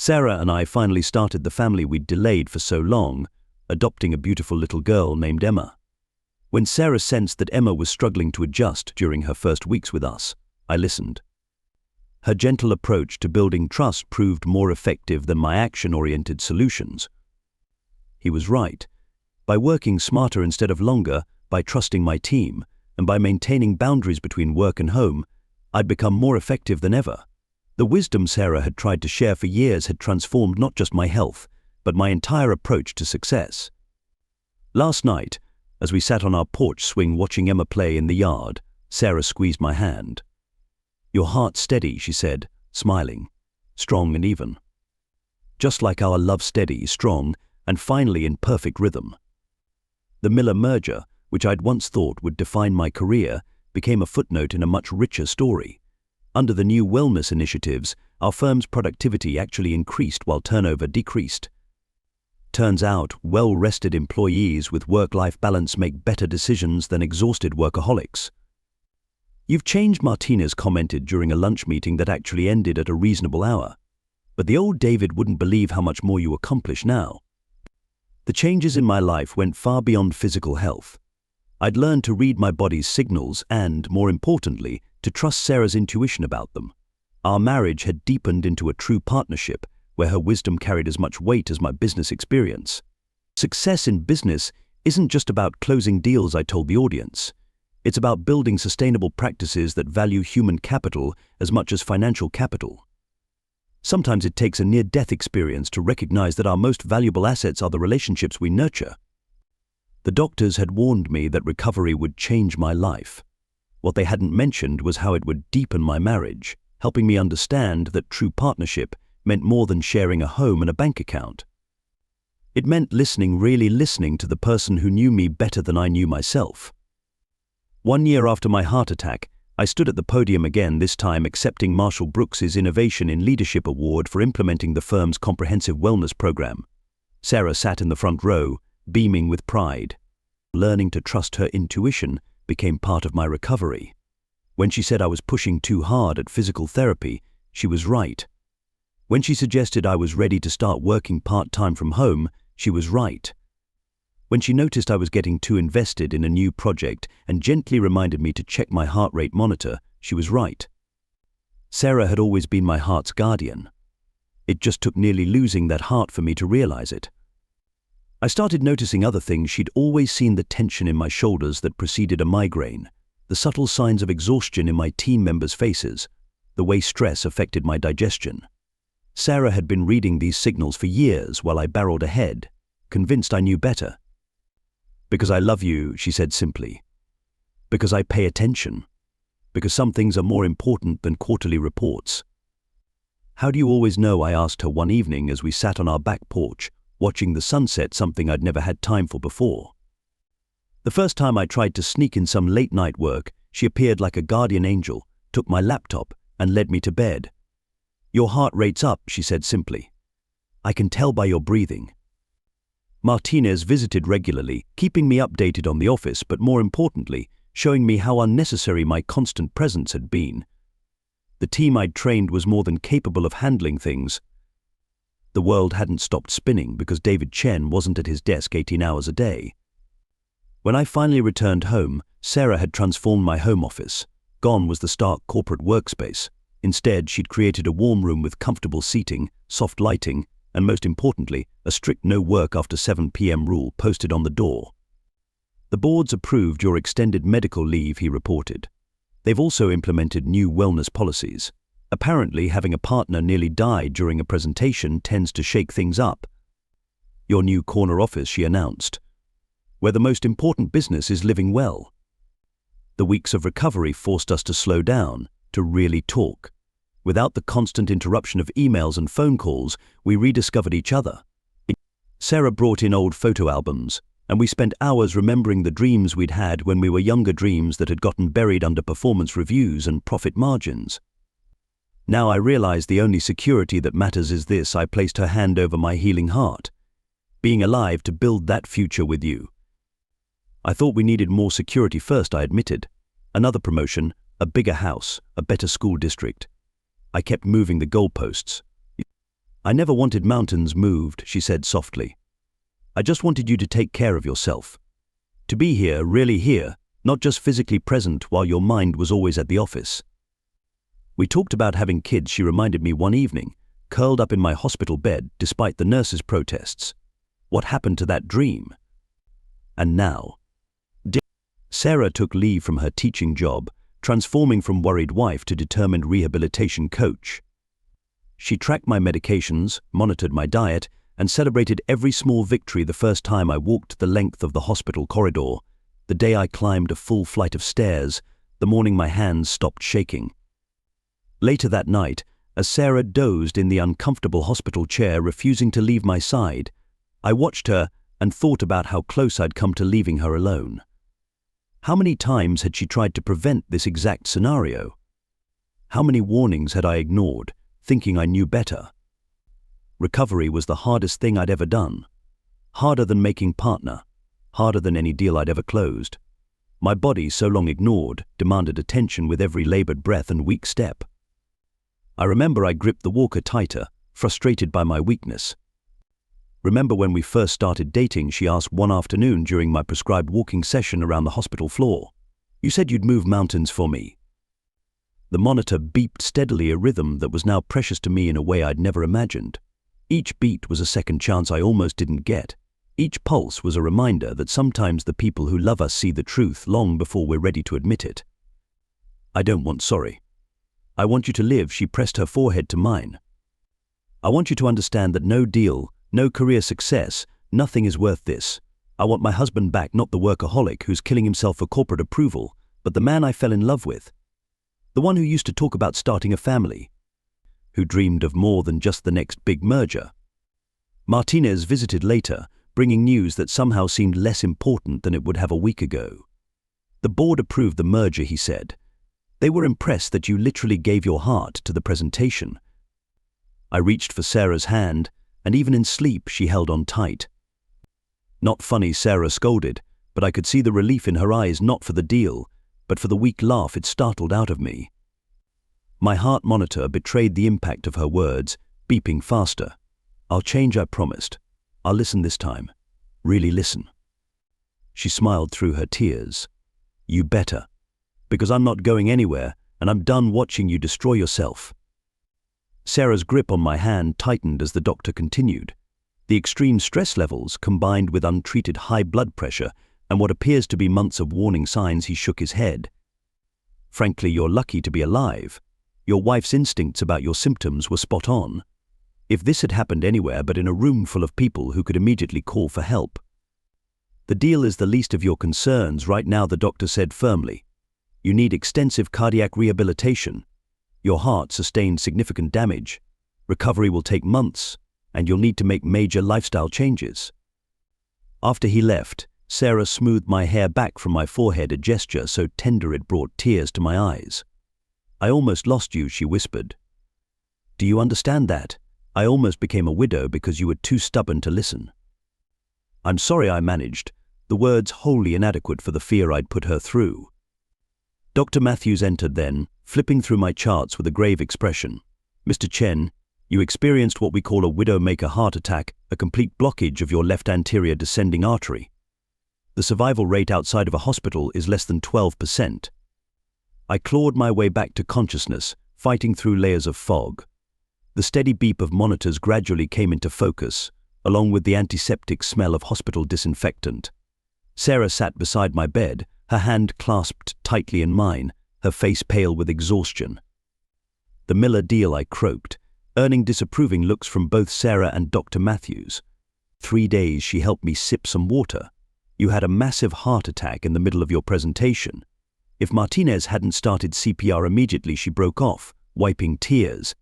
Sarah and I finally started the family we'd delayed for so long, adopting a beautiful little girl named Emma. When Sarah sensed that Emma was struggling to adjust during her first weeks with us, I listened. Her gentle approach to building trust proved more effective than my action-oriented solutions. He was right. By working smarter instead of longer, by trusting my team, and by maintaining boundaries between work and home, I'd become more effective than ever. The wisdom Sarah had tried to share for years had transformed not just my health, but my entire approach to success. Last night, as we sat on our porch swing watching Emma play in the yard, Sarah squeezed my hand. "Your heart's steady," she said, smiling, "strong and even. Just like our love, steady, strong, and finally in perfect rhythm." The Miller merger, which I'd once thought would define my career, became a footnote in a much richer story. Under the new wellness initiatives, our firm's productivity actually increased while turnover decreased. Turns out, well-rested employees with work-life balance make better decisions than exhausted workaholics. "You've changed," Martinez commented during a lunch meeting that actually ended at a reasonable hour. "But the old David wouldn't believe how much more you accomplish now." The changes in my life went far beyond physical health. I'd learned to read my body's signals and, more importantly, to trust Sarah's intuition about them. Our marriage had deepened into a true partnership, where her wisdom carried as much weight as my business experience. Success in business isn't just about closing deals, I told the audience. It's about building sustainable practices that value human capital as much as financial capital. Sometimes it takes a near-death experience to recognize that our most valuable assets are the relationships we nurture. The doctors had warned me that recovery would change my life. What they hadn't mentioned was how it would deepen my marriage, helping me understand that true partnership meant more than sharing a home and a bank account. It meant really listening to the person who knew me better than I knew myself. 1 year after my heart attack, I stood at the podium again, this time accepting Marshall Brooks's Innovation in Leadership Award for implementing the firm's comprehensive wellness program. Sarah sat in the front row, beaming with pride. Learning to trust her intuition became part of my recovery. When she said I was pushing too hard at physical therapy, she was right. When she suggested I was ready to start working part-time from home, she was right. When she noticed I was getting too invested in a new project and gently reminded me to check my heart rate monitor, she was right. Sarah had always been my heart's guardian. It just took nearly losing that heart for me to realize it. I started noticing other things. She'd always seen the tension in my shoulders that preceded a migraine, the subtle signs of exhaustion in my team members' faces, the way stress affected my digestion. Sarah had been reading these signals for years while I barreled ahead, convinced I knew better. "Because I love you," she said simply. "Because I pay attention. Because some things are more important than quarterly reports." "How do you always know?" I asked her one evening as we sat on our back porch, watching the sunset, something I'd never had time for before. The first time I tried to sneak in some late-night work, she appeared like a guardian angel, took my laptop, and led me to bed. "Your heart rate's up," she said simply. "I can tell by your breathing." Martinez visited regularly, keeping me updated on the office, but more importantly, showing me how unnecessary my constant presence had been. The team I'd trained was more than capable of handling things. The world hadn't stopped spinning because David Chen wasn't at his desk 18 hours a day. When I finally returned home, Sarah had transformed my home office. Gone was the stark corporate workspace. Instead, she'd created a warm room with comfortable seating, soft lighting, and most importantly, a strict no work after 7 p.m. rule posted on the door. "The board's approved your extended medical leave," he reported. "They've also implemented new wellness policies. Apparently, having a partner nearly die during a presentation tends to shake things up. Your new corner office," she announced, "where the most important business is living well." The weeks of recovery forced us to slow down, to really talk. Without the constant interruption of emails and phone calls, we rediscovered each other. Sarah brought in old photo albums, and we spent hours remembering the dreams we'd had when we were younger, dreams that had gotten buried under performance reviews and profit margins. Now I realized the only security that matters is this. I placed her hand over my healing heart. "Being alive to build that future with you." I thought we needed more security first, I admitted. Another promotion, a bigger house, a better school district. I kept moving the goalposts. I never wanted mountains moved, she said softly. I just wanted you to take care of yourself. To be here, really here, not just physically present while your mind was always at the office. We talked about having kids, she reminded me one evening, curled up in my hospital bed despite the nurses' protests. What happened to that dream? And now? Sarah took leave from her teaching job, transforming from worried wife to determined rehabilitation coach. She tracked my medications, monitored my diet, and celebrated every small victory the first time I walked the length of the hospital corridor, the day I climbed a full flight of stairs, the morning my hands stopped shaking. Later that night, as Sarah dozed in the uncomfortable hospital chair refusing to leave my side, I watched her and thought about how close I'd come to leaving her alone. How many times had she tried to prevent this exact scenario? How many warnings had I ignored, thinking I knew better? Recovery was the hardest thing I'd ever done. Harder than making partner. Harder than any deal I'd ever closed. My body, so long ignored, demanded attention with every labored breath and weak step. I remember I gripped the walker tighter, frustrated by my weakness. Remember when we first started dating, she asked one afternoon during my prescribed walking session around the hospital floor. You said you'd move mountains for me. The monitor beeped steadily, a rhythm that was now precious to me in a way I'd never imagined. Each beat was a second chance I almost didn't get. Each pulse was a reminder that sometimes the people who love us see the truth long before we're ready to admit it. I don't want sorry. I want you to live, she pressed her forehead to mine. I want you to understand that no deal, no career success, nothing is worth this. I want my husband back, not the workaholic who's killing himself for corporate approval, but the man I fell in love with. The one who used to talk about starting a family. Who dreamed of more than just the next big merger. Martinez visited later, bringing news that somehow seemed less important than it would have a week ago. The board approved the merger, he said. They were impressed that you literally gave your heart to the presentation. I reached for Sarah's hand, and even in sleep she held on tight. Not funny, Sarah scolded, but I could see the relief in her eyes, not for the deal, but for the weak laugh it startled out of me. My heart monitor betrayed the impact of her words, beeping faster. I'll change, I promised. I'll listen this time. Really listen. She smiled through her tears. You better. Because I'm not going anywhere, and I'm done watching you destroy yourself. Sarah's grip on my hand tightened as the doctor continued. The extreme stress levels, combined with untreated high blood pressure and what appears to be months of warning signs, he shook his head. Frankly, you're lucky to be alive. Your wife's instincts about your symptoms were spot on. If this had happened anywhere but in a room full of people who could immediately call for help. The deal is the least of your concerns right now, the doctor said firmly. You need extensive cardiac rehabilitation. Your heart sustained significant damage. Recovery will take months, and you'll need to make major lifestyle changes. After he left, Sarah smoothed my hair back from my forehead, a gesture so tender it brought tears to my eyes. I almost lost you, she whispered. Do you understand that? I almost became a widow because you were too stubborn to listen. I'm sorry, I managed, the words wholly inadequate for the fear I'd put her through. Dr. Matthews entered then, flipping through my charts with a grave expression. Mr. Chen, you experienced what we call a widowmaker heart attack, a complete blockage of your left anterior descending artery. The survival rate outside of a hospital is less than 12%. I clawed my way back to consciousness, fighting through layers of fog. The steady beep of monitors gradually came into focus, along with the antiseptic smell of hospital disinfectant. Sarah sat beside my bed, her hand clasped tightly in mine, her face pale with exhaustion. The Miller deal, I croaked, earning disapproving looks from both Sarah and Dr. Matthews. 3 days she helped me sip some water. You had a massive heart attack in the middle of your presentation. If Martinez hadn't started CPR immediately, she broke off, wiping tears.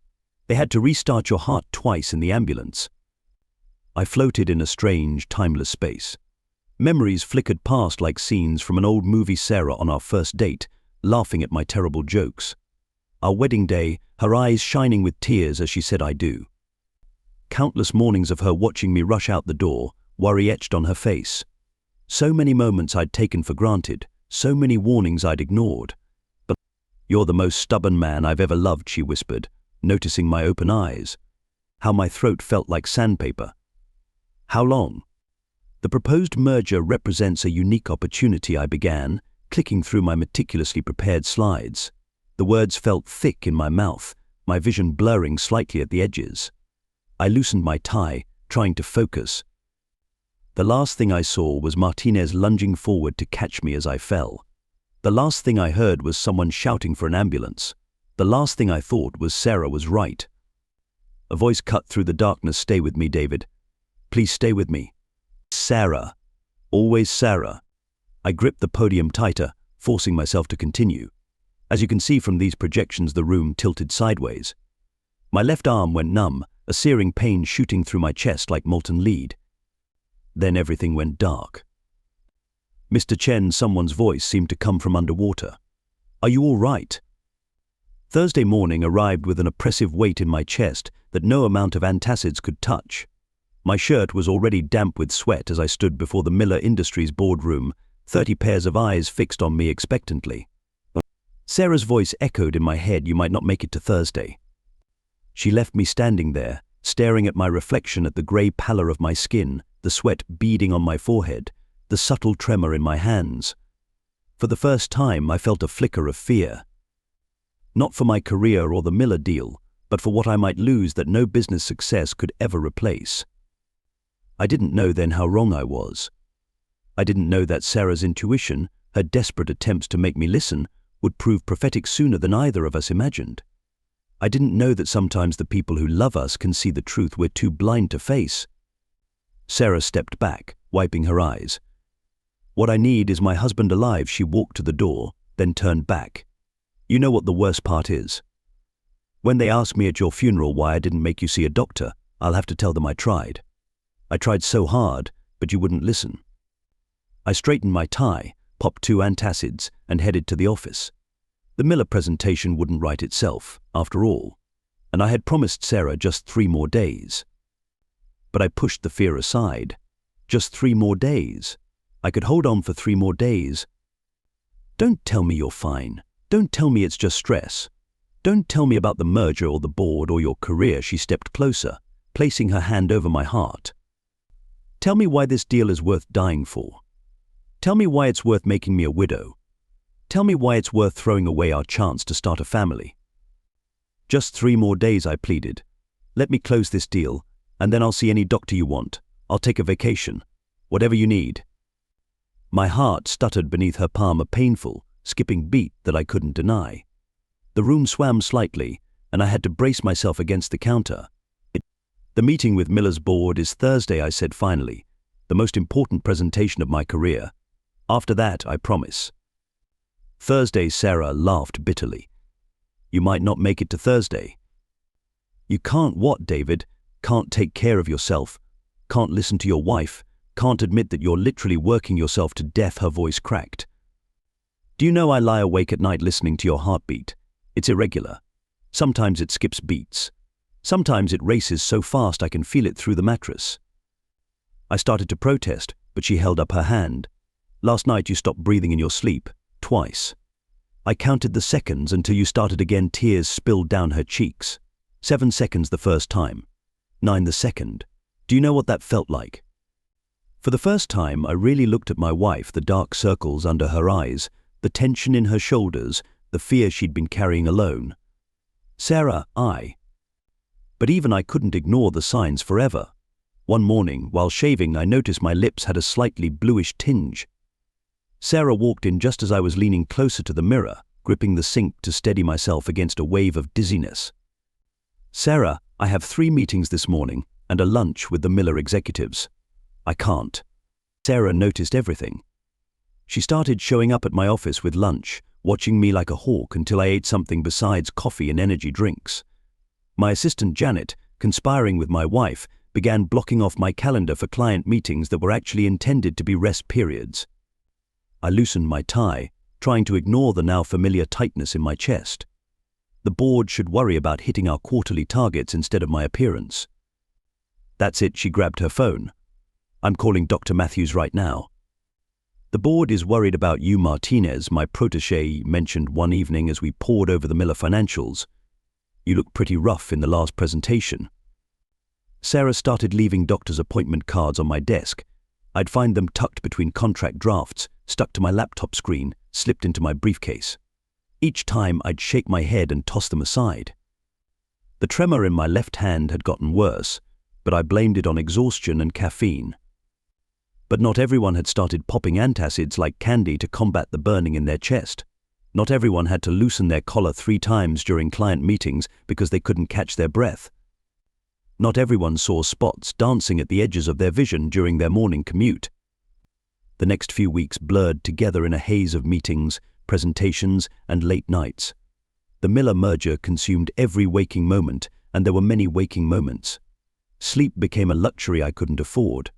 They had to restart your heart twice in the ambulance. I floated in a strange, timeless space. Memories flickered past like scenes from an old movie. Sarah on our first date, laughing at my terrible jokes. Our wedding day, her eyes shining with tears as she said I do. Countless mornings of her watching me rush out the door, worry etched on her face. So many moments I'd taken for granted, so many warnings I'd ignored. But you're the most stubborn man I've ever loved, she whispered, noticing my open eyes. how my throat felt like sandpaper. How long? The proposed merger represents a unique opportunity, I began, clicking through my meticulously prepared slides. The words felt thick in my mouth, my vision blurring slightly at the edges. I loosened my tie, trying to focus. The last thing I saw was Martinez lunging forward to catch me as I fell. The last thing I heard was someone shouting for an ambulance. The last thing I thought was Sarah was right. A voice cut through the darkness. Stay with me, David. Please stay with me. Sarah. Always Sarah. I gripped the podium tighter, forcing myself to continue. As you can see from these projections, the room tilted sideways. My left arm went numb, a searing pain shooting through my chest like molten lead. Then everything went dark. Mr. Chen, someone's voice seemed to come from underwater. Are you all right? Thursday morning arrived with an oppressive weight in my chest that no amount of antacids could touch. My shirt was already damp with sweat as I stood before the Miller Industries boardroom, 30 pairs of eyes fixed on me expectantly. Sarah's voice echoed in my head, you might not make it to Thursday. She left me standing there, staring at my reflection, at the grey pallor of my skin, the sweat beading on my forehead, the subtle tremor in my hands. For the first time, I felt a flicker of fear. Not for my career or the Miller deal, but for what I might lose that no business success could ever replace. I didn't know then how wrong I was. I didn't know that Sarah's intuition, her desperate attempts to make me listen, would prove prophetic sooner than either of us imagined. I didn't know that sometimes the people who love us can see the truth we're too blind to face. Sarah stepped back, wiping her eyes. What I need is my husband alive. She walked to the door, then turned back. You know what the worst part is? When they ask me at your funeral why I didn't make you see a doctor, I'll have to tell them I tried. I tried so hard, but you wouldn't listen. I straightened my tie, popped 2 antacids, and headed to the office. The Miller presentation wouldn't write itself, after all, and I had promised Sarah just 3 more days. But I pushed the fear aside. Just 3 more days. I could hold on for 3 more days. Don't tell me you're fine. Don't tell me it's just stress. Don't tell me about the merger or the board or your career. She stepped closer, placing her hand over my heart. Tell me why this deal is worth dying for. Tell me why it's worth making me a widow. Tell me why it's worth throwing away our chance to start a family. Just 3 more days, I pleaded. Let me close this deal, and then I'll see any doctor you want. I'll take a vacation. Whatever you need. My heart stuttered beneath her palm, a painful, skipping beat that I couldn't deny. The room swam slightly, and I had to brace myself against the counter. The meeting with Miller's board is Thursday, I said finally. The most important presentation of my career. After that, I promise. Thursday, Sarah laughed bitterly. You might not make it to Thursday. You can't what, David? Can't take care of yourself? Can't listen to your wife? Can't admit that you're literally working yourself to death? Her voice cracked. Do you know I lie awake at night listening to your heartbeat? It's irregular. Sometimes it skips beats. Sometimes it races so fast I can feel it through the mattress. I started to protest, but she held up her hand. Last night you stopped breathing in your sleep, twice. I counted the seconds until you started again. Tears spilled down her cheeks. 7 seconds the first time. 9 the second. Do you know what that felt like? For the first time, I really looked at my wife, the dark circles under her eyes, the tension in her shoulders, the fear she'd been carrying alone. Sarah, But even I couldn't ignore the signs forever. One morning, while shaving, I noticed my lips had a slightly bluish tinge. Sarah walked in just as I was leaning closer to the mirror, gripping the sink to steady myself against a wave of dizziness. Sarah, I have 3 meetings this morning and a lunch with the Miller executives. I can't. Sarah noticed everything. She started showing up at my office with lunch, watching me like a hawk until I ate something besides coffee and energy drinks. My assistant Janet, conspiring with my wife, began blocking off my calendar for client meetings that were actually intended to be rest periods. I loosened my tie, trying to ignore the now familiar tightness in my chest. The board should worry about hitting our quarterly targets instead of my appearance. That's it, she grabbed her phone. I'm calling Dr. Matthews right now. The board is worried about you, Martinez, my protégé mentioned one evening as we pored over the Miller financials. You look pretty rough in the last presentation. Sarah started leaving doctor's appointment cards on my desk. I'd find them tucked between contract drafts, stuck to my laptop screen, slipped into my briefcase. Each time I'd shake my head and toss them aside. The tremor in my left hand had gotten worse, but I blamed it on exhaustion and caffeine. But not everyone had started popping antacids like candy to combat the burning in their chest. Not everyone had to loosen their collar 3 times during client meetings because they couldn't catch their breath. Not everyone saw spots dancing at the edges of their vision during their morning commute. The next few weeks blurred together in a haze of meetings, presentations, and late nights. The Miller merger consumed every waking moment, and there were many waking moments. Sleep became a luxury I couldn't afford.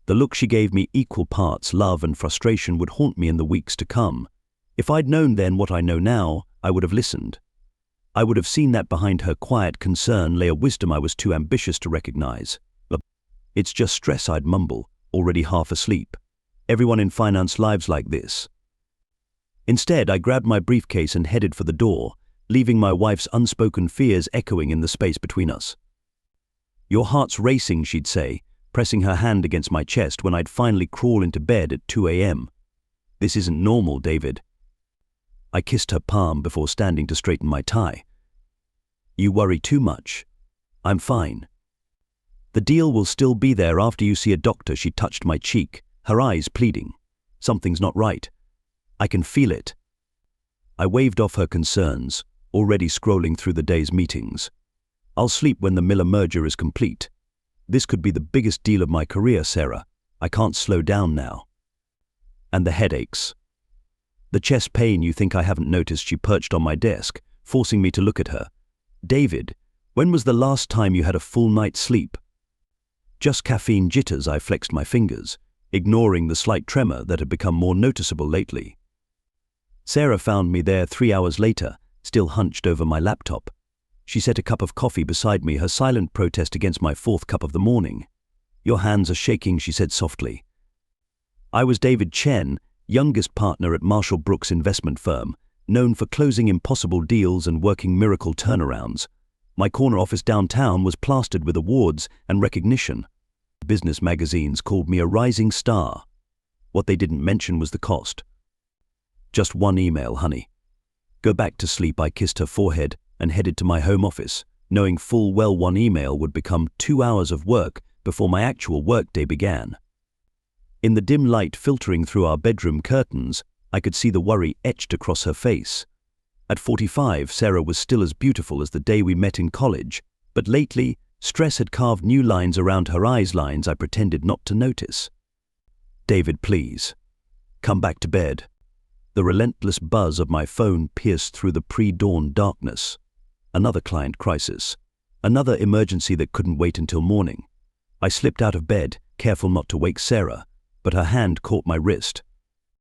The look she gave me, equal parts love and frustration, would haunt me in the weeks to come. If I'd known then what I know now, I would have listened. I would have seen that behind her quiet concern lay a wisdom I was too ambitious to recognize. "It's just stress," I'd mumble, already half asleep. "Everyone in finance lives like this." Instead, I grabbed my briefcase and headed for the door, leaving my wife's unspoken fears echoing in the space between us. "Your heart's racing," she'd say, pressing her hand against my chest when I'd finally crawl into bed at 2 a.m. "This isn't normal, David." I kissed her palm before standing to straighten my tie. "You worry too much. I'm fine. The deal will still be there after you see a doctor." She touched my cheek, her eyes pleading. "Something's not right. I can feel it." I waved off her concerns, already scrolling through the day's meetings. "I'll sleep when the Miller merger is complete. This could be the biggest deal of my career, Sarah. I can't slow down now." And the headaches. The chest pain you think I haven't noticed. She perched on my desk, forcing me to look at her. "David, when was the last time you had a full night's sleep?" "Just caffeine jitters." I flexed my fingers, ignoring the slight tremor that had become more noticeable lately. Sarah found me there 3 hours later, still hunched over my laptop. She set a cup of coffee beside me, her silent protest against my 4th cup of the morning. "Your hands are shaking," she said softly. I was David Chen, youngest partner at Marshall Brooks investment firm, known for closing impossible deals and working miracle turnarounds. My corner office downtown was plastered with awards and recognition. Business magazines called me a rising star. What they didn't mention was the cost. "Just one email, honey. Go back to sleep." I kissed her forehead and headed to my home office, knowing full well one email would become 2 hours of work before my actual workday began. In the dim light filtering through our bedroom curtains, I could see the worry etched across her face. At 45, Sarah was still as beautiful as the day we met in college, but lately, stress had carved new lines around her eyes, lines I pretended not to notice. "David, please. Come back to bed." The relentless buzz of my phone pierced through the pre-dawn darkness. Another client crisis. Another emergency that couldn't wait until morning. I slipped out of bed, careful not to wake Sarah, but her hand caught my wrist.